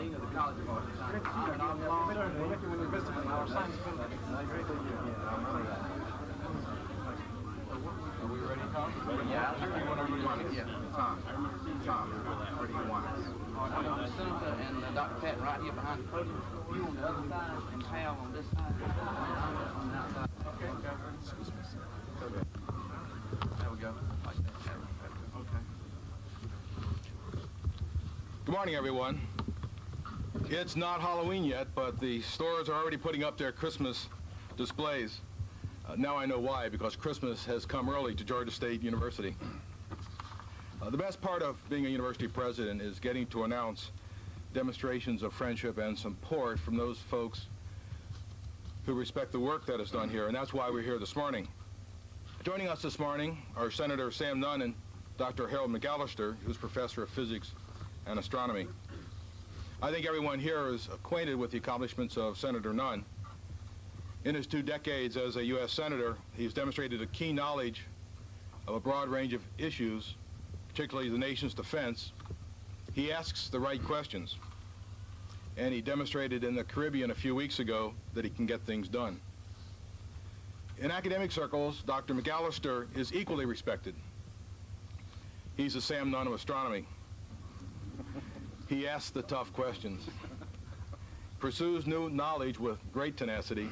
Dean of the College of Arts and Sciences. We met you when you visited our science building. Are we ready, Tom? Yeah. Tom, where do you want us? I want the Senator and Dr. Patton right here behind the podium. You on the other side and Hal on this side. On the outside. Okay. Okay. There we go. Like that. Okay. Good morning, everyone. It's not Halloween yet, but the stores are already putting up their Christmas displays. Now I know why, because Christmas has come early to Georgia State University. The best part of being a university president is getting to announce demonstrations of friendship and support from those folks who respect the work that is done here, and that's why we're here this morning. Joining us this morning are Senator Sam Nunn and Dr. Harold McAllister, who's professor of physics and astronomy. I think everyone here is acquainted with the accomplishments of Senator Nunn. In his 2 decades as a U.S. Senator, he's demonstrated a keen knowledge of a broad range of issues, particularly the nation's defense. He asks the right questions, and he demonstrated in the Caribbean a few weeks ago that he can get things done. In academic circles, Dr. McAllister is equally respected. He's the Sam Nunn of astronomy. He asks the tough questions, pursues new knowledge with great tenacity,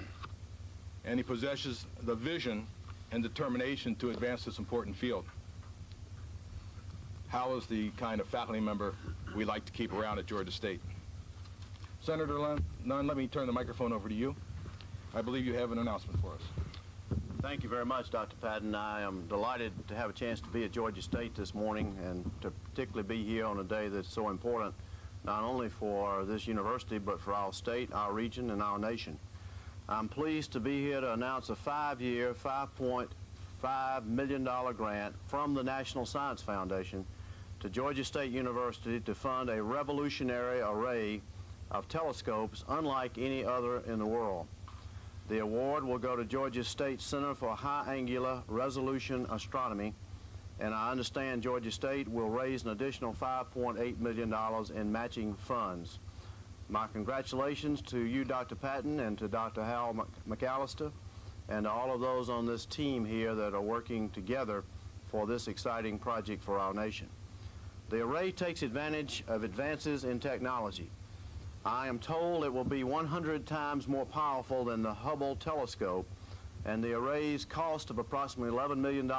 and he possesses the vision and determination to advance this important field. Hal is the kind of faculty member we like to keep around at Georgia State. Senator Nunn, let me turn the microphone over to you. I believe you have an announcement for us. Thank you very much, Dr. Patton. I am delighted to have a chance to be at Georgia State this morning and to particularly be here on a day that's so important, not only for this university, but for our state, our region, and our nation. I'm pleased to be here to announce a 5-year, $5.5 million grant from the National Science Foundation to Georgia State University to fund a revolutionary array of telescopes unlike any other in the world. The award will go to Georgia State Center for High Angular Resolution Astronomy, and I understand Georgia State will raise an additional $5.8 million in matching funds. My congratulations to you, Dr. Patton, and to Dr. Hal McAllister, and to all of those on this team here that are working together for this exciting project for our nation. The array takes advantage of advances in technology. I am told it will be 100 times more powerful than the Hubble telescope, and the array's cost of approximately $11 million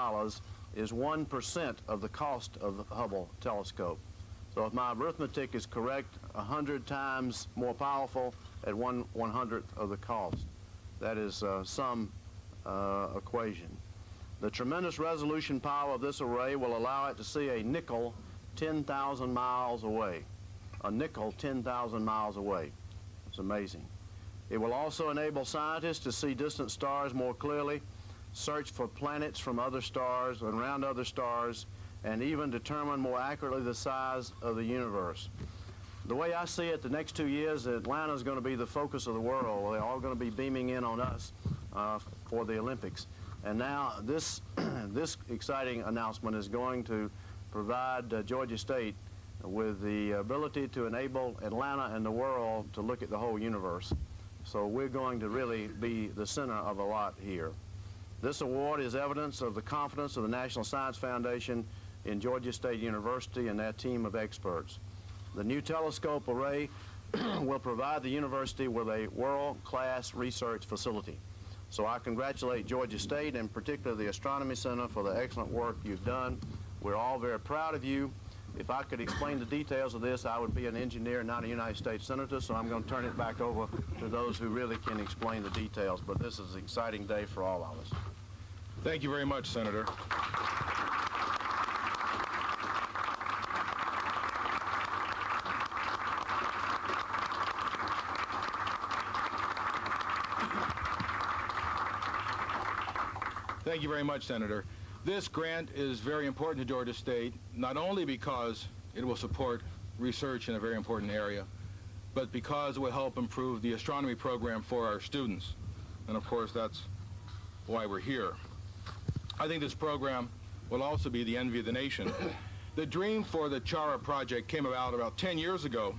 is 1% of the cost of the Hubble telescope. So if my arithmetic is correct, 100 times more powerful at 1/100th of the cost. That is some equation. The tremendous resolution power of this array will allow it to see a nickel 10,000 miles away. A nickel 10,000 miles away. It's amazing. It will also enable scientists to see distant stars more clearly, search for planets from other stars and around other stars, and even determine more accurately the size of the universe. The way I see it, the next 2 years, Atlanta is going to be the focus of the world. They're all going to be beaming in on us for the Olympics. And now this, this exciting announcement is going to provide Georgia State with the ability to enable Atlanta and the world to look at the whole universe. So we're going to really be the center of a lot here. This award is evidence of the confidence of the National Science Foundation in Georgia State University and their team of experts. The new telescope array will provide the university with a world-class research facility. So I congratulate Georgia State and particularly the Astronomy Center for the excellent work you've done. We're all very proud of you. If I could explain the details of this, I would be an engineer, not a United States Senator, so I'm going to turn it back over to those who really can explain the details. But this is an exciting day for all of us. Thank you very much, Senator. Thank you very much, Senator. This grant is very important to Georgia State, not only because it will support research in a very important area, but because it will help improve the astronomy program for our students. And of course, that's why we're here. I think this program will also be the envy of the nation. The dream for the CHARA project came about 10 years ago,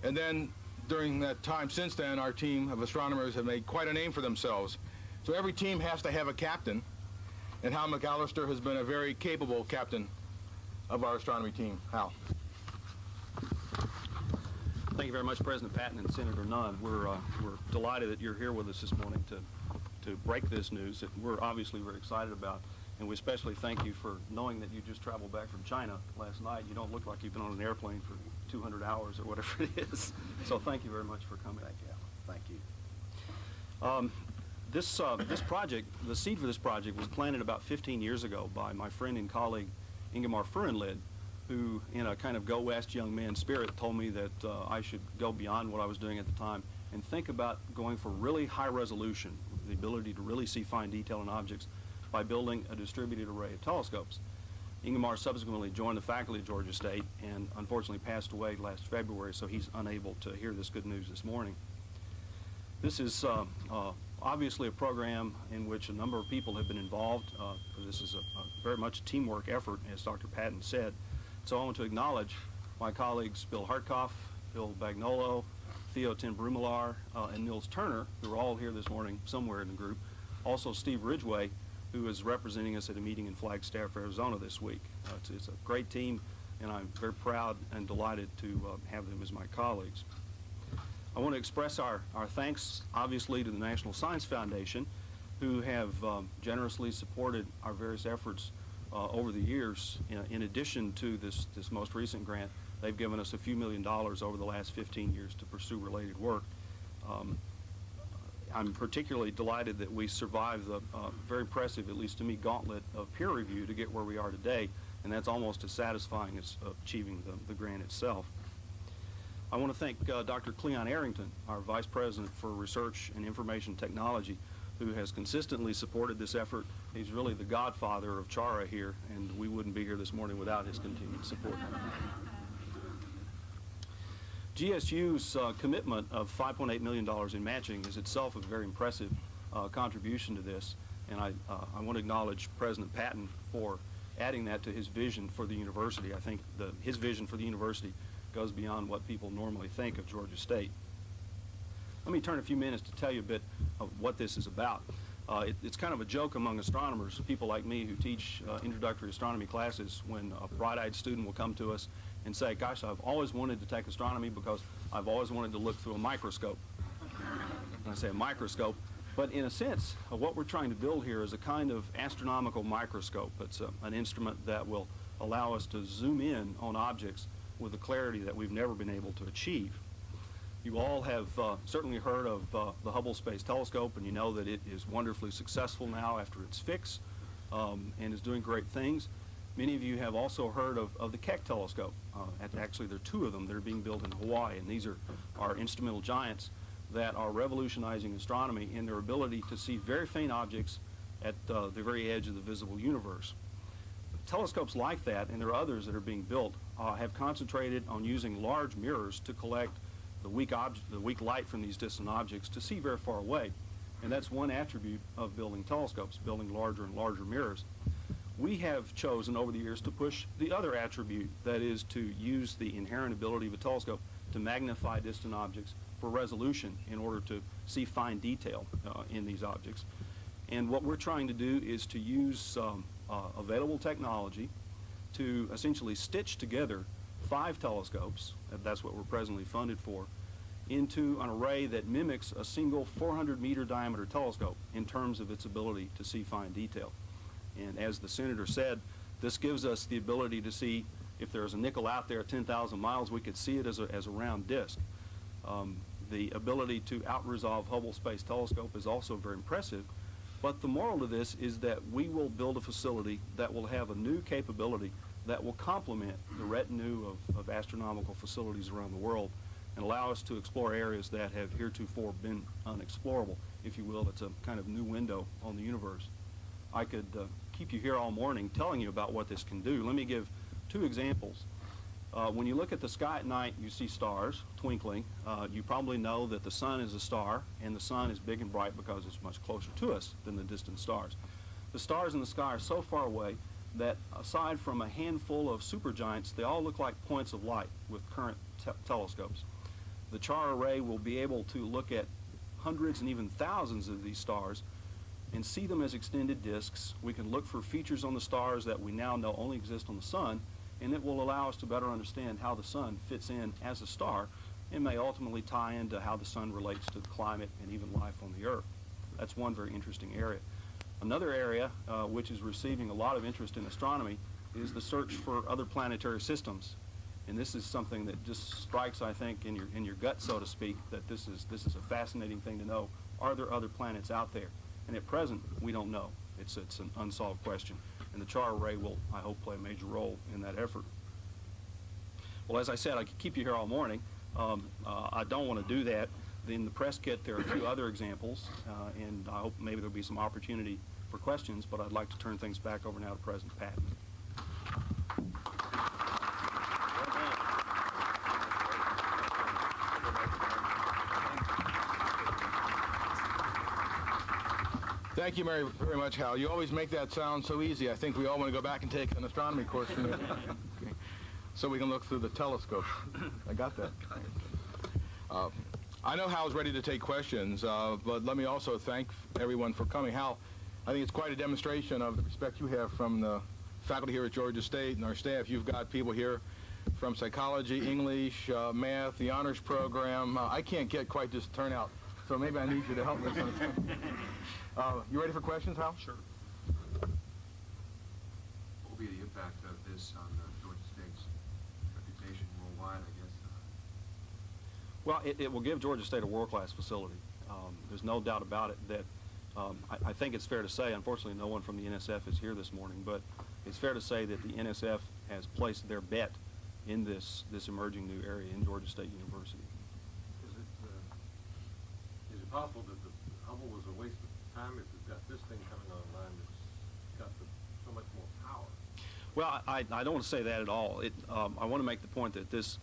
And then during that time since then, our team of astronomers have made quite a name for themselves. So every team has to have a captain, and Hal McAllister has been a very capable captain of our astronomy team. Hal. Thank you very much, President Patton and Senator Nunn. We're delighted that you're here with us this morning to break this news that we're obviously very excited about. And we especially thank you for knowing that you just traveled back from China last night. You don't look like you've been on an airplane for 200 hours or whatever it is. So thank you very much for coming. Thank you. Thank you. This project, the seed for this project was planted about 15 years ago by my friend and colleague Ingemar Furenlid, who in a kind of go west young man spirit told me that I should go beyond what I was doing at the time and think about going for really high resolution, the ability to really see fine detail in objects by building a distributed array of telescopes. Ingemar subsequently joined the faculty at Georgia State and unfortunately passed away last February, so he's unable to hear this good news this morning. This is obviously a program in which a number of people have been involved. This is a very much a teamwork effort, as Dr. Patton said. So I want to acknowledge my colleagues Bill Hartkoff, Bill Bagnolo, Theo Ten Brumelar, and Nils Turner, who are all here this morning somewhere in the group. Also Steve Ridgway, who is representing us at a meeting in Flagstaff, Arizona this week. It's a great team, and I'm very proud and delighted to have them as my colleagues. I want to express our thanks, obviously, to the National Science Foundation, who have generously supported our various efforts over the years. In addition to this most recent grant, they've given us a few $1 million over the last 15 years to pursue related work. I'm particularly delighted that we survived the very impressive, at least to me, gauntlet of peer review to get where we are today, and that's almost as satisfying as achieving the grant itself. I want to thank Dr. Cleon Arrington, our Vice President for Research and Information Technology, who has consistently supported this effort. He's really the godfather of CHARA here, and we wouldn't be here this morning without his continued support. GSU's commitment of $5.8 million in matching is itself a very impressive contribution to this, and I want to acknowledge President Patton for adding that to his vision for the university. I think his vision for the university goes beyond what people normally think of Georgia State. Let me turn a few minutes to tell you a bit of what this is about. It's kind of a joke among astronomers, people like me who teach introductory astronomy classes, when a bright-eyed student will come to us and say, gosh, I've always wanted to take astronomy because I've always wanted to look through a microscope. And I say a microscope, but in a sense, what we're trying to build here is a kind of astronomical microscope. It's an instrument that will allow us to zoom in on objects with a clarity that we've never been able to achieve. You all have certainly heard of the Hubble Space Telescope, and you know that it is wonderfully successful now after its fix and is doing great things. Many of you have also heard of the Keck telescope. Actually, there are two of them that are being built in Hawaii, and these are instrumental giants that are revolutionizing astronomy in their ability to see very faint objects at the very edge of the visible universe. Telescopes like that, and there are others that are being built, have concentrated on using large mirrors to collect the weak light from these distant objects to see very far away. And that's one attribute of building telescopes, building larger and larger mirrors. We have chosen over the years to push the other attribute, that is to use the inherent ability of a telescope to magnify distant objects for resolution in order to see fine detail in these objects. And what we're trying to do is to use available technology to essentially stitch together 5 telescopes, that's what we're presently funded for, into an array that mimics a single 400-meter diameter telescope in terms of its ability to see fine detail. And as the Senator said, this gives us the ability to see, if there's a nickel out there at 10,000 miles, we could see it as a round disk. The ability to out-resolve Hubble Space Telescope is also very impressive, but the moral of this is that we will build a facility that will have a new capability that will complement the retinue of astronomical facilities around the world and allow us to explore areas that have heretofore been unexplorable, if you will. It's a kind of new window on the universe. I could keep you here all morning telling you about what this can do. Let me give 2 examples. When you look at the sky at night, you see stars twinkling. You probably know that the sun is a star, and the sun is big and bright because it's much closer to us than the distant stars. The stars in the sky are so far away that aside from a handful of supergiants, they all look like points of light with current telescopes. The CHARA Array will be able to look at hundreds and even thousands of these stars and see them as extended disks. We can look for features on the stars that we now know only exist on the sun, and it will allow us to better understand how the sun fits in as a star and may ultimately tie into how the sun relates to the climate and even life on the Earth. That's one very interesting area. Another area which is receiving a lot of interest in astronomy is the search for other planetary systems. And this is something that just strikes, I think, in your gut, so to speak, that this is a fascinating thing to know. Are there other planets out there? And at present, we don't know. It's an unsolved question. And the CHARA Array will, I hope, play a major role in that effort. Well, as I said, I could keep you here all morning. I don't want to do that. In the press kit, there are a few other examples, and I hope maybe there'll be some opportunity for questions, but I'd like to turn things back over now to President Patton. Thank you very much, Hal. You always make that sound so easy. I think we all want to go back and take an astronomy course okay. So we can look through the telescope. I got that. I know Hal's ready to take questions, but let me also thank everyone for coming. Hal, I think it's quite a demonstration of the respect you have from the faculty here at Georgia State and our staff. You've got people here from psychology, English, math, the honors program. I can't get quite this turnout, so maybe I need you to help me. You ready for questions, Hal? Sure. What will be the impact of this on Georgia State's reputation worldwide, I guess? Well, it will give Georgia State a world-class facility. There's no doubt about it that I think it's fair to say, unfortunately no one from the NSF is here this morning, but it's fair to say that the NSF has placed their bet in this emerging new area in Georgia State University. Is it possible that the Hubble was a waste of time if we've got this thing coming online that's got so much more power? Well, I don't want to say that at all. I want to make the point that this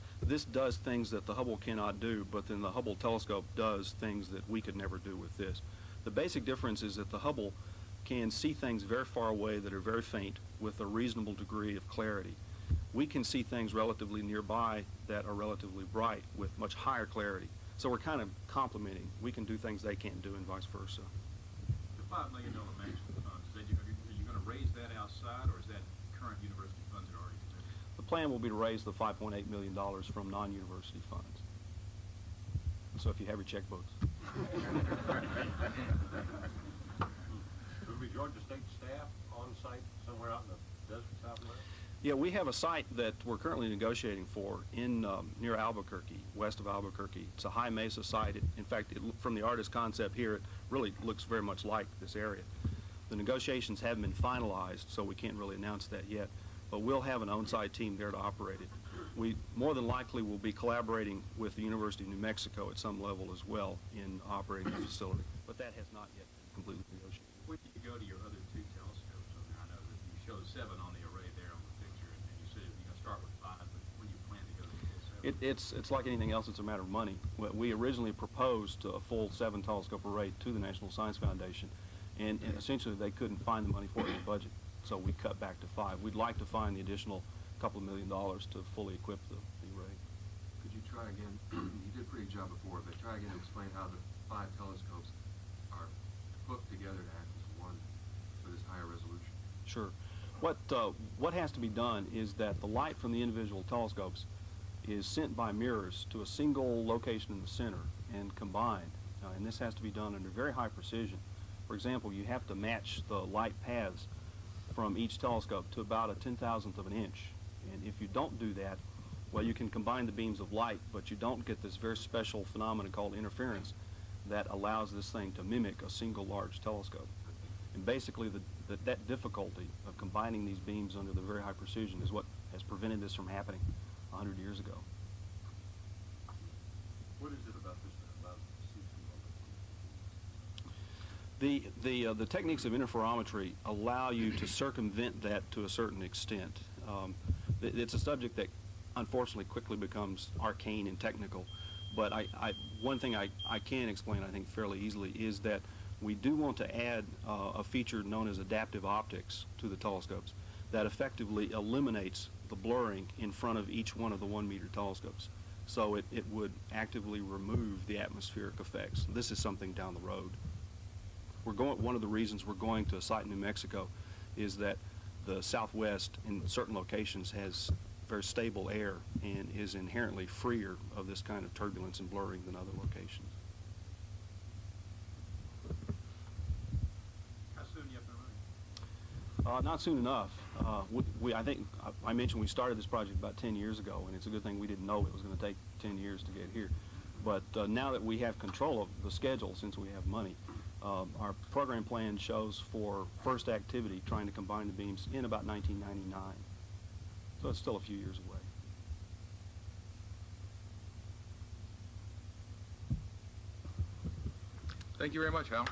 does things that the Hubble cannot do, but then the Hubble telescope does things that we could never do with this. The basic difference is that the Hubble can see things very far away that are very faint with a reasonable degree of clarity. We can see things relatively nearby that are relatively bright with much higher clarity. So we're kind of complementing. We can do things they can't do and vice versa. The $5 million matching funds, are you going to raise that outside, or is that current university funds that are already committed? The plan will be to raise the $5.8 million from non-university funds. So if you have your checkbooks. Will be Georgia State staff on site somewhere out in the desert southwest? Yeah, we have a site that we're currently negotiating for in near Albuquerque, west of Albuquerque. It's a high mesa site. In fact, from the artist concept here, it really looks very much like this area. The negotiations haven't been finalized, so we can't really announce that yet. But we'll have an on-site team there to operate it. We more than likely will be collaborating with the University of New Mexico at some level as well in operating the facility. But that has not yet been completely negotiated. When you go to your other two telescopes, I know that you showed 7 on the array there on the picture, and you said you're going to start with 5, but when you plan to go to the full 7? It's like anything else, it's a matter of money. We originally proposed a full 7 telescope array to the National Science Foundation, and essentially they couldn't find the money for it in the budget, so we cut back to 5. We'd like to find the additional couple of $1 million to fully equip the array. Could you try again? You did a pretty good job before, but try again to explain how the 5 telescopes are hooked together to act as one for this higher resolution. Sure. What has to be done is that the light from the individual telescopes is sent by mirrors to a single location in the center and combined, and this has to be done under very high precision. For example, you have to match the light paths from each telescope to about a 10,000th of an inch. And if you don't do that, well, you can combine the beams of light, but you don't get this very special phenomenon called interference that allows this thing to mimic a single large telescope. And basically, that difficulty of combining these beams under the very high precision is what has prevented this from happening 100 years ago. What is it about this that allows C2? The techniques of interferometry allow you to circumvent that to a certain extent. It's a subject that unfortunately quickly becomes arcane and technical, but one thing I can explain, I think, fairly easily is that we do want to add a feature known as adaptive optics to the telescopes that effectively eliminates the blurring in front of each one of the 1-meter telescopes. So it would actively remove the atmospheric effects. This is something down the road. One of the reasons we're going to a site in New Mexico is that the Southwest in certain locations has very stable air and is inherently freer of this kind of turbulence and blurring than other locations. How soon you up and running? Not soon enough. I think I mentioned we started this project about 10 years ago, and it's a good thing we didn't know it was going to take 10 years to get here. But now that we have control of the schedule, since we have money, our program plan shows for first activity trying to combine the beams in about 1999. So it's still a few years away. Thank you very much, Hal.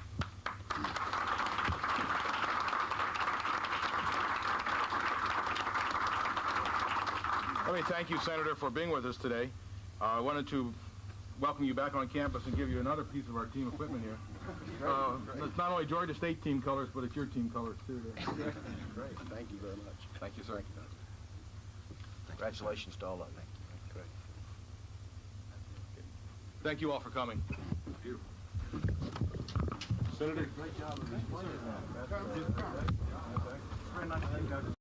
Let me thank you, Senator, for being with us today. I wanted to welcome you back on campus and give you another piece of our team equipment here. It's not only Georgia State team colors, but it's your team colors, too. Great. Thank you very much. Thank you, sir. Congratulations to all of you. Great. Thank you all for coming. Senator? Great job of explaining that. Very nice to see you guys.